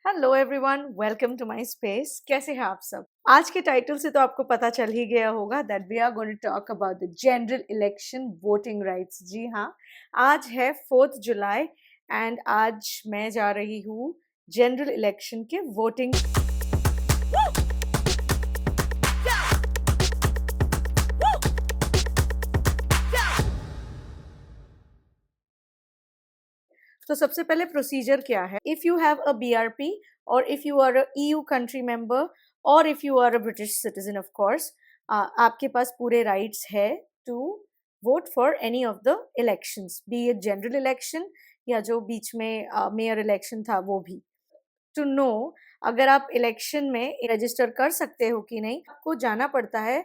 Hello everyone, welcome to my space. कैसे हैं आप सब? आज के टाइटल से तो आपको पता चल ही गया होगा that we are going to talk about the general election voting rights. जी हाँ, आज है 4 जुलाई एंड आज मैं जा रही हूँ जनरल इलेक्शन के वोटिंग। तो सबसे पहले प्रोसीजर क्या है? If you have a BRP और if you are a EU country member और if you are a British citizen, of course आपके पास पूरे राइट्स है to vote for any of the elections, be it general election या जो बीच में mayor election था वो भी। टू नो अगर आप इलेक्शन में रजिस्टर कर सकते हो कि नहीं, आपको जाना पड़ता है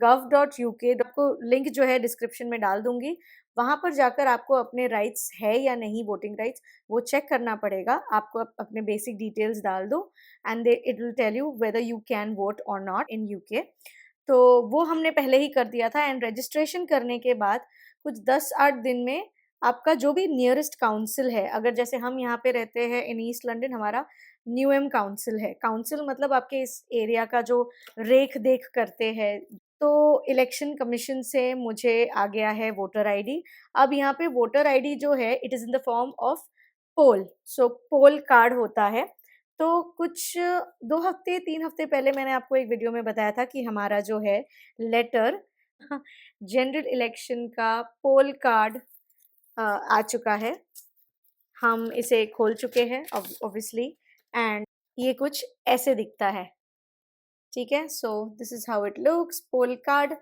gov.uk। आपको लिंक जो है डिस्क्रिप्शन में डाल दूंगी। वहां पर जाकर आपको अपने राइट्स है या नहीं, वोटिंग राइट्स, वो चेक करना पड़ेगा। आपको अपने बेसिक डिटेल्स डाल दो and it will tell you whether you can vote or not in UK. तो वो हमने पहले ही कर दिया था एंड रजिस्ट्रेशन करने के बाद कुछ 10-8 दिन में आपका जो भी नियरेस्ट काउंसिल है, अगर जैसे हम यहाँ पे रहते हैं इन ईस्ट लंदन, हमारा न्यूएम काउंसिल है। काउंसिल मतलब आपके इस एरिया का जो रेख देख करते हैं। तो इलेक्शन कमीशन से मुझे आ गया है वोटर आईडी। अब यहाँ पे वोटर आईडी जो है it is in the form of poll, so poll card होता है। तो कुछ 2 हफ्ते 3 हफ्ते पहले मैंने आपको एक वीडियो में बताया था कि हमारा जो है लेटर जनरल इलेक्शन का पोल कार्ड आ चुका है। हम इसे खोल चुके हैं ऑब्वियसली एंड ये कुछ ऐसे दिखता है। ठीक है, so this is how it looks, poll card.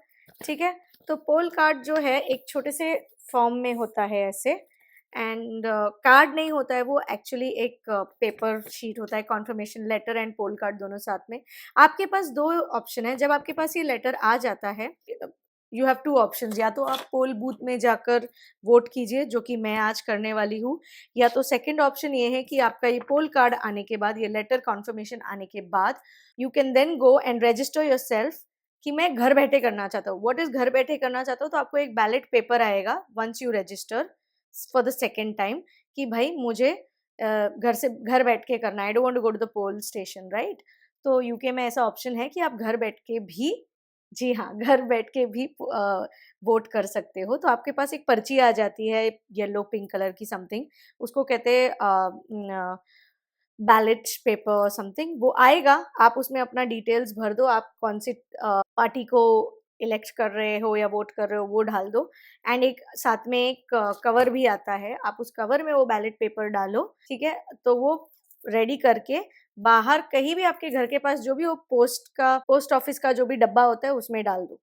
ठीक है, तो पोल कार्ड जो है एक छोटे से फॉर्म में होता है ऐसे एंड कार्ड नहीं होता है, वो एक्चुअली एक पेपर शीट होता है, confirmation letter and poll card दोनों साथ में। आपके पास दो ऑप्शन है जब आपके पास ये लेटर आ जाता है। यू हैव टू ऑप्शंस, या तो आप पोल बूथ में जाकर वोट कीजिए जो कि मैं आज करने वाली हूँ, या तो सेकंड ऑप्शन ये है कि आपका ये पोल कार्ड आने के बाद, ये लेटर कॉन्फर्मेशन आने के बाद you can then go and register yourself कि मैं घर बैठे करना चाहता हूँ। व्हाट इज घर बैठे करना चाहता हूँ? तो आपको एक बैलेट पेपर आएगा once you register for the second time कि भाई मुझे घर से घर बैठ के करना है, I don't want to go to the poll station, right? तो यूके में ऐसा ऑप्शन है कि आप घर बैठ के भी, जी हाँ, घर बैठ के भी वोट कर सकते हो। तो आपके पास एक पर्ची आ जाती है येलो पिंक कलर की समथिंग, उसको कहते हैं बैलेट पेपर समथिंग, वो आएगा। आप उसमें अपना डिटेल्स भर दो, आप कौन सी पार्टी को इलेक्ट कर रहे हो या वोट कर रहे हो वो डाल दो एंड एक साथ में एक कवर भी आता है, आप उस कवर में वो बैलेट पेपर डालो। ठीक है, तो वो रेडी करके बाहर कहीं भी आपके घर के पास जो भी वो पोस्ट ऑफिस का जो भी डब्बा होता है उसमें डाल दो।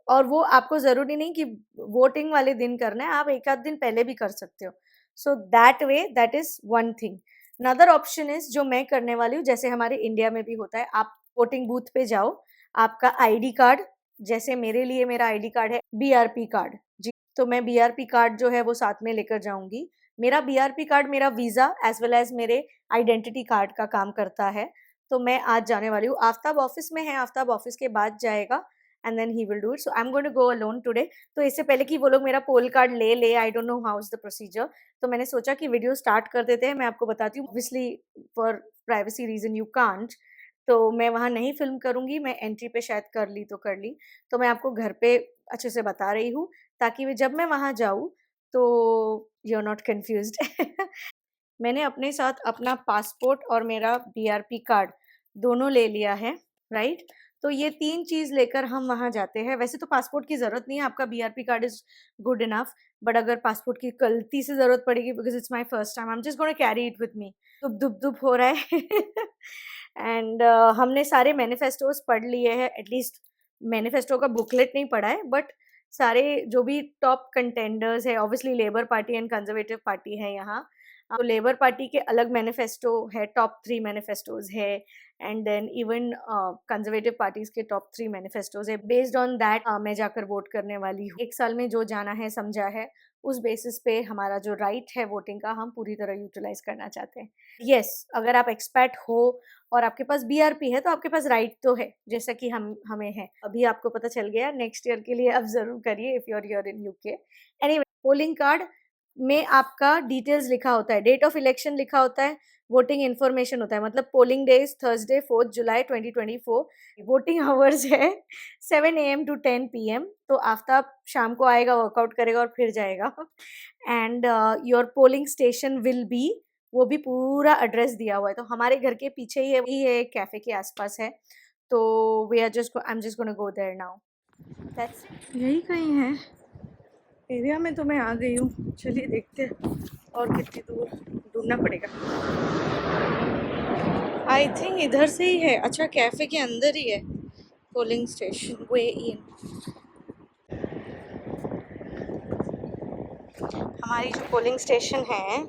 और वो आपको ज़रूरी नहीं कि वोटिंग वाले दिन करना है, आप एक आध दिन पहले भी कर सकते हो। So that way that is one thing. Another option is जो मैं करने वाली हूँ, जैसे हमारे इंडिया में भी होता है, आप वोटिंग बूथ पे जाओ, आपका आईडी कार्ड, जैसे मेरे लिए मेरा आईडी कार्ड है बीआरपी कार्ड, जी, तो मैं बीआरपी कार्ड जो है वो साथ में लेकर जाऊँगी। मेरा बीआरपी कार्ड मेरा वीज़ा एज़ वेल एज़ मेरे आइडेंटिटी कार्ड का काम करता है। तो मैं आज जाने वाली हूँ, आफ्ताब ऑफ़िस में है, आफ्ताब ऑफ़िस के बाद जाएगा and then he will do it. So I am going to go alone today. तो इससे पहले कि वो लोग मेरा पोल कार्ड ले, I don't know how is the procedure, तो मैंने सोचा कि वीडियो स्टार्ट कर देते हैं। मैं आपको बताती हूँ, obviously for privacy reason you can't, तो मैं वहाँ नहीं फ़िल्म करूँगी, मैं एंट्री पे शायद कर ली तो कर ली। तो मैं आपको घर पे अच्छे से बता रही हूँ ताकि जब मैं वहाँ जाऊँ तो यू आर नॉट कन्फ्यूज़्ड। मैंने अपने साथ अपना पासपोर्ट और मेरा बीआरपी कार्ड दोनों ले लिया है, राइट? तो ये 3 चीज़ लेकर हम वहाँ जाते हैं। वैसे तो पासपोर्ट की ज़रूरत नहीं है, आपका BRP card is good enough, but अगर पासपोर्ट की गलती से ज़रूरत पड़ेगी because it's my first time, I am just gonna carry it with me. दुब-दुब-दुब हो रहा है एंड हमने सारे मैनिफेस्टोज़ पढ़ लिए हैं, एटलीस्ट मैनिफेस्टो का बुकलेट नहीं पढ़ा है, बट सारे जो भी टॉप कंटेंडर्स हैं, obviously labour party and conservative party है यहाँ। तो लेबर पार्टी के अलग मैनिफेस्टो है, टॉप 3 मैनिफेस्टोज़ है and then even conservative parties के टॉप 3 मैनिफेस्टोज़ है। बेस्ड ऑन दैट मैं जाकर वोट करने वाली हूँ। 1 साल में जो जाना है, समझा है, उस बेसिस पे हमारा जो राइट है वोटिंग का, हम पूरी तरह यूटिलाइज़ करना चाहते हैं। येस, अगर आप एक्सपैट हो और आपके पास बीआरपी है तो आपके पास राइट तो है, जैसा कि हमें है। अभी आपको पता चल गया, नेक्स्ट ईयर के लिए आप ज़रूर करिए if you are here in UK. Anyway, polling card में आपका डिटेल्स लिखा होता है, डेट ऑफ इलेक्शन लिखा होता है, वोटिंग इन्फॉर्मेशन होता है, मतलब polling day is Thursday 4 July 2024। Voting hours है 7 AM टू 10 PM। तो आफ्ताब शाम को आएगा, वर्कआउट करेगा और फिर जाएगा। And your polling station will be, वो भी पूरा एड्रेस दिया हुआ है। तो हमारे घर के पीछे ही है, वही है, कैफ़े के आसपास है। तो we are just I M just gonna go there now. That's it. यही कहीं है एरिया में तो मैं आ गई हूँ। चलिए देखते हैं और कितनी दूर ढूंढना पड़ेगा। आई थिंक इधर से ही है। अच्छा, कैफ़े के अंदर ही है पोलिंग स्टेशन, वे इन। हमारी जो पोलिंग स्टेशन है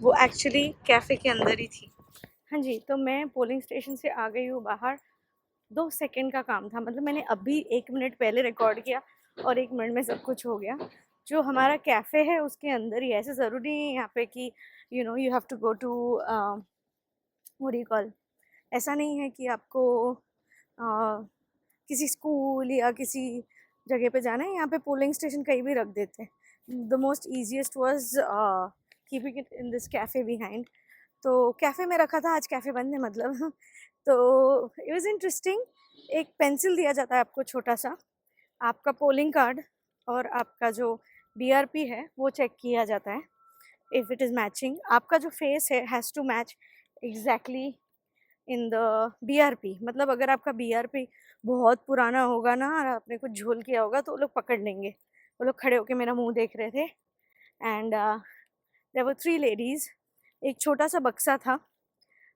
वो एक्चुअली कैफ़े के अंदर ही थी। हाँ जी, तो मैं पोलिंग स्टेशन से आ गई हूँ बाहर। 2 सेकंड का काम था, मतलब मैंने अभी 1 मिनट पहले रिकॉर्ड किया और 1 मिनट में सब कुछ हो गया। जो हमारा कैफ़े है उसके अंदर ही है। ऐसे ज़रूरी नहीं है यहाँ पे कि you have to go to what do you call, ऐसा नहीं है कि आपको किसी स्कूल या किसी जगह पे जाना है। यहाँ पे पोलिंग स्टेशन कहीं भी रख देते हैं। The most easiest was keeping it in this cafe behind. तो कैफ़े में रखा था, आज कैफ़े बंद है मतलब। तो इट वाज इंटरेस्टिंग। एक पेंसिल दिया जाता है आपको छोटा सा, आपका पोलिंग कार्ड और आपका जो बीआरपी है वो चेक किया जाता है। इफ़ इट इज़ मैचिंग, आपका जो फेस है has to match exactly in the BRP. मतलब अगर आपका बीआरपी बहुत पुराना होगा ना और आपने कुछ झोल किया होगा तो वो लोग पकड़ लेंगे। वो लोग खड़े होके मेरा मुंह देख रहे थे। And there were 3 ladies. एक छोटा सा बक्सा था,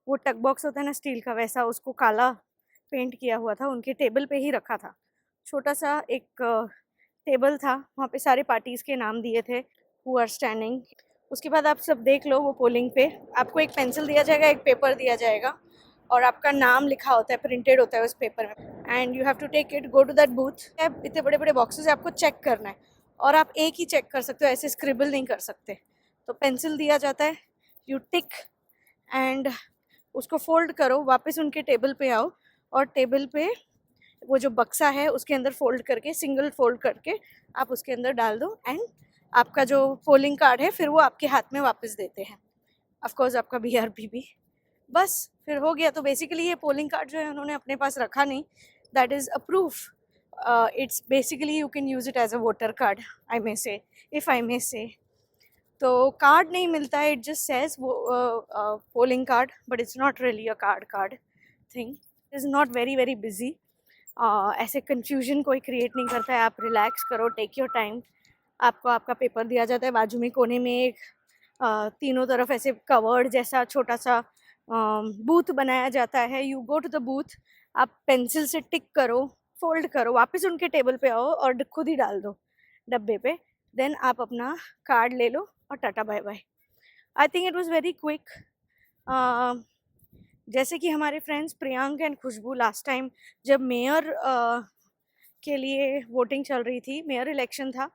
वो टक बॉक्स होता है ना स्टील का, वैसा, उसको काला पेंट किया हुआ था, उनके टेबल पे ही रखा था। छोटा सा एक टेबल था, वहाँ पे सारे पार्टीज़ के नाम दिए थे हु आर स्टैंडिंग। उसके बाद आप सब देख लो वो पोलिंग पे। आपको एक पेंसिल दिया जाएगा, एक पेपर दिया जाएगा और आपका नाम लिखा होता है, प्रिंटेड होता है उस पेपर में। And you have to take it, go to that booth. इतने बड़े बड़े बॉक्सेस आपको चेक करना है और आप एक ही चेक कर सकते हो, ऐसे स्क्रिबल नहीं कर सकते। तो पेंसिल दिया जाता है, यू टिक एंड उसको फोल्ड करो, वापस उनके टेबल पे आओ और टेबल पे वो जो बक्सा है उसके अंदर फोल्ड करके, सिंगल फोल्ड करके आप उसके अंदर डाल दो। एंड आपका जो पोलिंग कार्ड है फिर वो आपके हाथ में वापस देते हैं, ऑफकोर्स आपका बीआरपी भी। बस फिर हो गया। तो बेसिकली ये पोलिंग कार्ड जो है उन्होंने अपने पास रखा नहीं, that is a proof. It's basically you can use it as a voter card, I may say, if I may से। तो कार्ड नहीं मिलता है, इट जस्ट सेज वो polling card, but it's not really a card thing. Is not very very busy. ऐसे confusion कोई create नहीं करता है। आप रिलैक्स करो, टेक योर टाइम। आपको आपका पेपर दिया जाता है, बाजू में कोने में एक तीनों तरफ ऐसे कवर्ड जैसा छोटा सा बूथ बनाया जाता है। You go to the booth, आप पेंसिल से टिक करो, फोल्ड करो, वापस उनके टेबल पे आओ और खुद ही डाल दो डब्बे पे। देन आप अपना कार्ड ले लो और tata bye bye. I think it was very quick. जैसे कि हमारे friends Priyank and Khushbu last time जब मेयर के लिए वोटिंग चल रही थी, मेयर इलेक्शन था,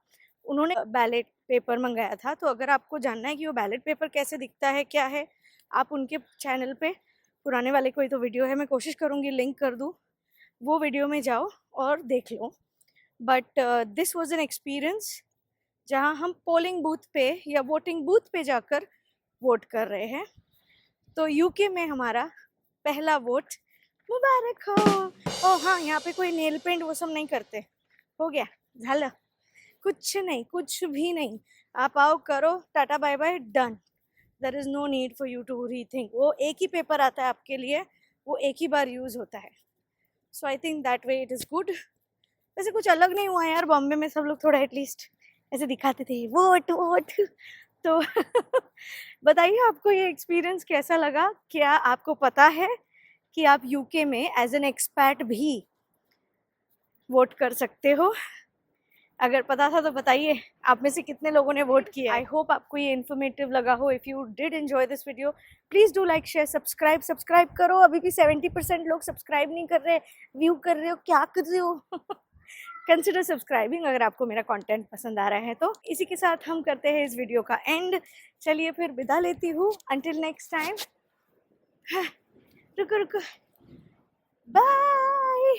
उन्होंने बैलेट पेपर मंगाया था। तो अगर आपको जानना है कि वो बैलेट पेपर कैसे दिखता है, क्या है, आप उनके चैनल पे, पुराने वाले कोई तो वीडियो है, मैं कोशिश करूँगी लिंक कर दूँ, वो वीडियो में जाओ और देख लो। But this was an experience जहाँ हम पोलिंग बूथ पे या वोटिंग बूथ पे जाकर वोट कर रहे हैं। तो यूके में हमारा पहला वोट मुबारक हो। ओह हाँ, यहाँ पे कोई नेल पेंट वो सब नहीं करते। हो गया, झाला, कुछ नहीं, कुछ भी नहीं। आप आओ, करो, tata bye bye, done. There is no need for you to rethink. वो एक ही पेपर आता है आपके लिए, वो एक ही बार यूज़ होता है। So I think that way it is good. वैसे कुछ अलग नहीं हुआ यार, बॉम्बे में सब लोग थोड़ा एटलीस्ट ऐसे दिखाते थे वोट वोट। तो बताइए आपको ये एक्सपीरियंस कैसा लगा? क्या आपको पता है कि आप यूके में एज एन एक्सपैट भी वोट कर सकते हो? अगर पता था तो बताइए आप में से कितने लोगों ने वोट किया। आई होप आपको ये इन्फॉर्मेटिव लगा हो। If you did enjoy this video, please do like share subscribe करो। अभी भी 70% लोग सब्सक्राइब नहीं कर रहे, व्यू कर रहे हो, क्या कर रहे हो? कंसिडर सब्सक्राइबिंग अगर आपको मेरा कंटेंट पसंद आ रहा है तो। इसी के साथ हम करते हैं इस वीडियो का एंड। चलिए फिर विदा लेती हूँ, अंटिल नेक्स्ट टाइम। रुको रुको, बाय।